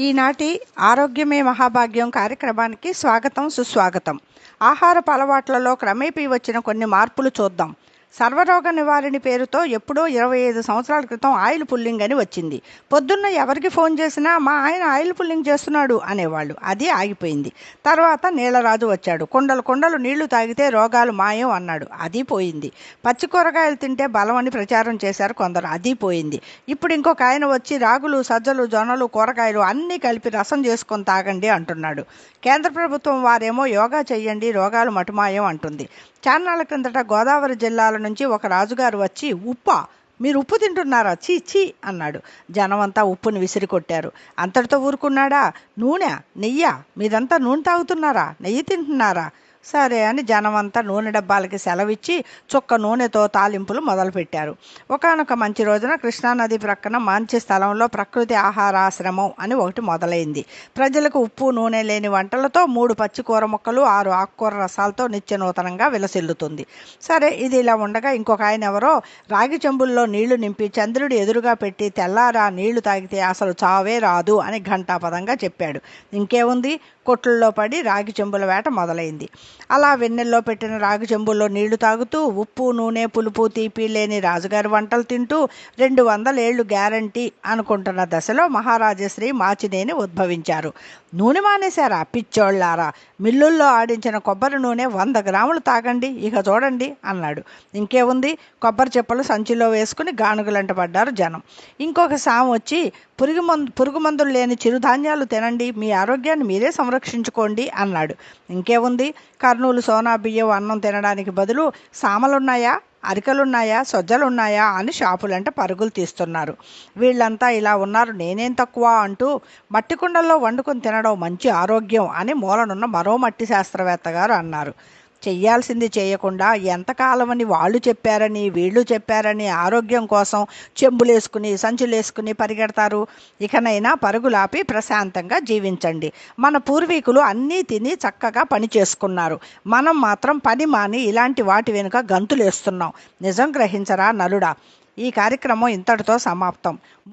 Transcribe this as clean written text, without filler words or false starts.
ఈనాటి ఆరోగ్యమే మహాభాగ్యం కార్యక్రమానికి స్వాగతం సుస్వాగతం. ఆహారపు అలవాట్లలో క్రమేపీ వచ్చిన కొన్ని మార్పులు చూద్దాం. సర్వరోగ నివారణి పేరుతో ఎప్పుడో 25 సంవత్సరాల క్రితం ఆయిల్ పుల్లింగ్ అని వచ్చింది. పొద్దున్న ఎవరికి ఫోన్ చేసినా మా ఆయన ఆయిల్ పుల్లింగ్ చేస్తున్నాడు అనేవాళ్ళు. అది ఆగిపోయింది. తర్వాత నీళ్లరాజు వచ్చాడు. కొండలు కొండలు నీళ్లు తాగితే రోగాలు మాయం అన్నాడు. అది పోయింది. పచ్చి కూరగాయలు తింటే బలం అని ప్రచారం చేశారు కొందరు. అది పోయింది. ఇప్పుడు ఇంకొక ఆయన వచ్చి రాగులు, సజ్జలు, జొన్నలు, కూరగాయలు అన్నీ కలిపి రసం చేసుకొని తాగండి అంటున్నాడు. కేంద్ర ప్రభుత్వం వారేమో యోగా చెయ్యండి, రోగాలు మటుమాయం అంటుంది. చాన్నాళ్ళ క్రిందట గోదావరి జిల్లాల నుంచి ఒక రాజుగారు వచ్చి ఉప్పా, మీరు ఉప్పు తింటున్నారా, చీ చీ అన్నాడు. జనమంతా ఉప్పుని విసిరి కొట్టారు. అంతటితో ఊరుకున్నాడా? నూనె, నెయ్య, మీరంతా నూనె తాగుతున్నారా, నెయ్యి తింటున్నారా? సరే అని జనమంతా నూనె డబ్బాలకి సెలవిచ్చి చుక్క నూనెతో తాలింపులు మొదలుపెట్టారు. ఒకానొక మంచి రోజున కృష్ణానది ప్రక్కన మంచి స్థలంలో ప్రకృతి ఆహారాశ్రమం అని ఒకటి మొదలైంది. ప్రజలకు ఉప్పు నూనె లేని వంటలతో 3 పచ్చి కూర ముక్కలు 6 ఆకుకూర రసాలతో నిత్యనూతనంగా విలసిల్లుతుంది. సరే, ఇది ఇలా ఉండగా ఇంకొక ఆయన ఎవరో రాగి చెంబుల్లో నీళ్లు నింపి చంద్రుడి ఎదురుగా పెట్టి తెల్లారా నీళ్లు తాగితే అసలు చావే రాదు అని ఘంటాపదంగా చెప్పాడు. ఇంకేముంది, కొట్లలో పడి రాగి చెంబుల వేట మొదలైంది. అలా వెన్నెల్లో పెట్టిన రాగి చెంబుల్లో నీళ్లు తాగుతూ ఉప్పు నూనె పులుపు తీపి లేని రాజుగారి వంటలు తింటూ 200 ఏళ్లు గ్యారంటీ అనుకుంటున్న దశలో మహారాజశ్రీ మాచినేని ఉద్భవించారు. నూనె మానేశారా పిచ్చోళ్లారా, మిల్లుల్లో ఆడించిన కొబ్బరి నూనె 100 గ్రాములు తాగండి, ఇక చూడండి అన్నాడు. ఇంకేముంది, కొబ్బరి చెప్పులు సంచిలో వేసుకుని గానుగులంట పడ్డారు జనం. ఇంకొక సాము వచ్చి పురుగు మందులు లేని చిరుధాన్యాలు తినండి, మీ ఆరోగ్యాన్ని మీరే సంరక్షించుకోండి అన్నాడు. ఇంకేముంది, కర్నూలు సోనా బియ్యం అన్నం తినడానికి బదులు సామలున్నాయా, అరికలున్నాయా, సొజ్జలున్నాయా అని షాపులంట పరుగులు తీస్తున్నారు. వీళ్ళంతా ఇలా ఉన్నారు, నేనేం తక్కువ అంటూ మట్టి కుండల్లో వండుకొని తినడం మంచి ఆరోగ్యం అని మూలనున్న మరో మట్టి శాస్త్రవేత్త గారు అన్నారు. చెయ్యాల్సింది చేయకుండా ఎంతకాలమని వాళ్ళు చెప్పారని వీళ్ళు చెప్పారని ఆరోగ్యం కోసం చెంబులేసుకుని సంచులేసుకుని పరిగెడతారు. ఇకనైనా పరుగులాపి ప్రశాంతంగా జీవించండి. మన పూర్వీకులు అన్నీ తిని చక్కగా పని చేసుకున్నారు. మనం మాత్రం పని మాని ఇలాంటి వాటి వెనుక గంతులేస్తున్నాం. నిజం గ్రహించరా నలుడా. ఈ కార్యక్రమం ఇంతటితో సమాప్తం.